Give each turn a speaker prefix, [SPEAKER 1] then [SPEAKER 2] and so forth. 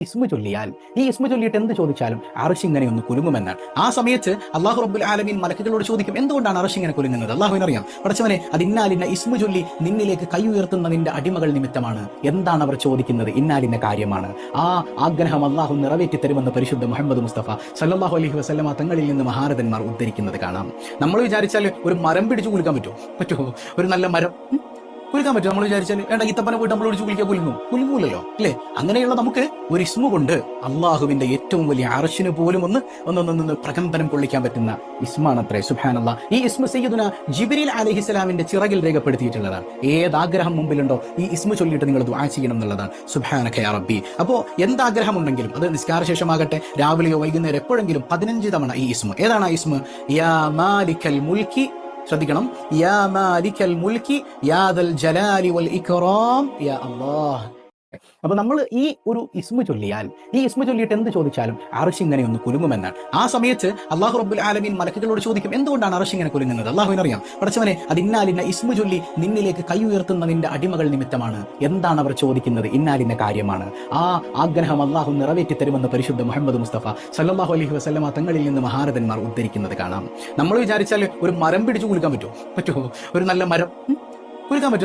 [SPEAKER 1] ഇസ്മു ചൊല്ലിയാൽ ഈ ഇസ്മു ചൊല്ലിയിട്ട് എന്ത് ചോദിച്ചാലും അർശ് ഇങ്ങനെ ഒന്ന് കുലുങ്ങുമെന്നാണ്. ആ സമയത്ത് അള്ളാഹു റബ്ബുൽ ആലമീൻ മലക്കുകളോട് ചോദിക്കും, എന്തുകൊണ്ടാണ് അർശ് ഇങ്ങനെ കുലുങ്ങുന്നത്? അള്ളാഹുവിനറിയാം. പടച്ചവനെ, അത് ഇന്നാലിന്ന ഇസ്മു ചൊല്ലി നിന്നിലേക്ക് കൈ ഉയർത്തുന്ന നിന്റെ അടിമകൾ നിമിത്തമാണ്. എന്താണ് അവർ ചോദിക്കുന്നത്? ഇന്നാലിന്ന കാര്യമാണ്. ആ ആഗ്രഹം അള്ളാഹു നിറവേറ്റി തരുമെന്ന് പരിശുദ്ധ മുഹമ്മദ് മുസ്തഫ സല്ലല്ലാഹു അലൈഹി വസല്ലമ തങ്ങളിൽ നിന്ന് മഹാരഥന്മാർ ഉദ്ധരിക്കുന്നത് കാണാം. നമ്മൾ വിചാരിച്ചാൽ ഒരു മരം പിടിച്ചു കുലുക്കാൻ പറ്റുമോ? ഒരു നല്ല മരം കുലുക്കാൻ പറ്റും? നമ്മൾ വിചാരിച്ചാൽ വേണ്ട ഈത്തപ്പന പോയിട്ട് നമ്മൾ പിടിച്ച് കുലിക്കാൻ കുലുങ്ങൂലല്ലോ അല്ലേ? അങ്ങനെയുള്ള നമുക്ക് ഒരു ഇസ്മു കൊണ്ട് അള്ളാഹുവിന്റെ ഏറ്റവും വലിയ അർശിന് പോലും ഒന്ന് പ്രകമ്പനം കൊള്ളിക്കാൻ പറ്റുന്ന ഇസ്മാണത്രേ. സുബ്ഹാനല്ലാഹ്. ഈ ഇസ്മു സയ്യിദുന ജിബ്രീൽ അലൈഹിസ്സലാമിന്റെ ചിറകിൽ രേഖപ്പെടുത്തിയിട്ടുള്ളതാണ്. ഏതാഗ്രഹം മുമ്പിലുണ്ടോ ഈ ഇസ്മു ചൊല്ലിയിട്ട് നിങ്ങൾ ദുആ ചെയ്യണം എന്നുള്ളതാണ്. സുബ്ഹാനക യാ റബ്ബി. അപ്പോ എന്താഗ്രഹം ഉണ്ടെങ്കിലും അത് നിസ്കാര ശേഷമാകട്ടെ, രാവിലെയോ വൈകുന്നേരം എപ്പോഴെങ്കിലും 15 തവണ ഈ ഇസ്മു. ഏതാണ് ആ ഇസ്മു? യാ മാലിക്കൽ മുൽക്കി, ശ്രദ്ധിക്കണം, യാ മാലിക്കൽ മുൽക്കി യാ ദൽ ജലാലി വൽ ഇക്റാം യാ അല്ലാഹ്. അപ്പൊ നമ്മൾ ഈ ഒരു ഇസ്മു ചൊല്ലിയാൽ, ഈ ഇസ്മു ചൊല്ലിയിട്ട് എന്ത് ചോദിച്ചാലും അർശ് ഇങ്ങനെ ഒന്ന് കുലുങ്ങുമെന്നാണ്. ആ സമയത്ത് അള്ളാഹു റബ്ബുൽ ആലമീൻ മലക്കുകളോട് ചോദിക്കും, എന്തുകൊണ്ടാണ് അർശ് ഇങ്ങനെ കുലുങ്ങുന്നത്? അള്ളാഹുവിനറിയാം. പടച്ചവനെ, അത് ഇന്നാലിന്ന ഇസ്മു ചൊല്ലി നിന്നിലേക്ക് കൈ ഉയർത്തുന്ന നിന്റെ അടിമകൾ നിമിത്തമാണ്. എന്താണ് അവർ ചോദിക്കുന്നത്? ഇന്നാലിന്ന കാര്യമാണ്. ആ ആഗ്രഹം അള്ളാഹു നിറവേറ്റി തരുമെന്ന് പരിശുദ്ധ മുഹമ്മദ് മുസ്തഫ സല്ലല്ലാഹു അലൈഹി വസല്ലമ തങ്ങളിൽ നിന്ന് മഹാരഥന്മാർ ഉദ്ധരിക്കുന്നത് കാണാം. നമ്മൾ വിചാരിച്ചാൽ ഒരു മരം പിടിച്ചു കുലുക്കാൻ പറ്റുമോ? ഒരു നല്ല മരം കുലുക്കാൻ പറ്റുമോ?